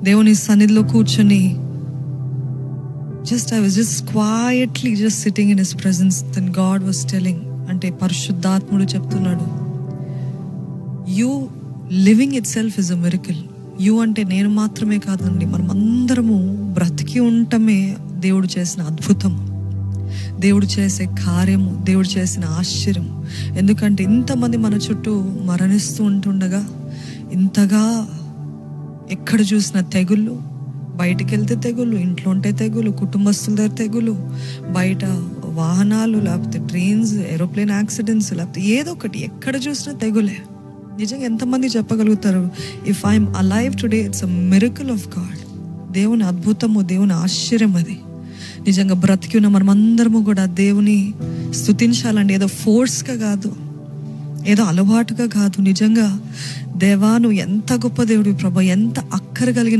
దేవుని సన్నిధిలో కూర్చొని I was just quietly just sitting in his presence. Then God was telling, అంటే పరిశుద్ధాత్ముడు చెప్తున్నాడు, you living itself is a miracle. You అంటే నేను మాత్రమే కాదండి, మనం అందరము బ్రతికి ఉండటమే దేవుడు చేసిన అద్భుతం, దేవుడు చేసే కార్యము, దేవుడు చేసిన ఆశ్చర్యం. ఎందుకంటే ఇంతమంది మన చుట్టూ మరణిస్తూ ఉంటుండగా, ఇంతగా ఎక్కడ చూసిన తెగుళ్ళు, బయటికి వెళ్తే తెగులు, ఇంట్లో ఉంటే తెగులు, కుటుంబస్తుల దగ్గర తెగులు, బయట వాహనాలు, లేకపోతే ట్రైన్స్, ఏరోప్లేన్ యాక్సిడెంట్స్, లేకపోతే ఏదో ఒకటి ఎక్కడ చూసినా తెగులే. నిజంగా ఎంతమంది చెప్పగలుగుతారు, if I'm alive today it's a miracle of God. దేవుని అద్భుతము, దేవుని ఆశ్చర్యం అది. నిజంగా బ్రతికి ఉన్న మనం అందరము కూడా దేవుని స్తుతించాలండి. ఏదో ఫోర్స్గా కాదు, ఏదో అలవాటుగా కాదు. నిజంగా దేవా నువ్వు ఎంత గొప్ప దేవుడివి ప్రభా, ఎంత అక్కర కలిగిన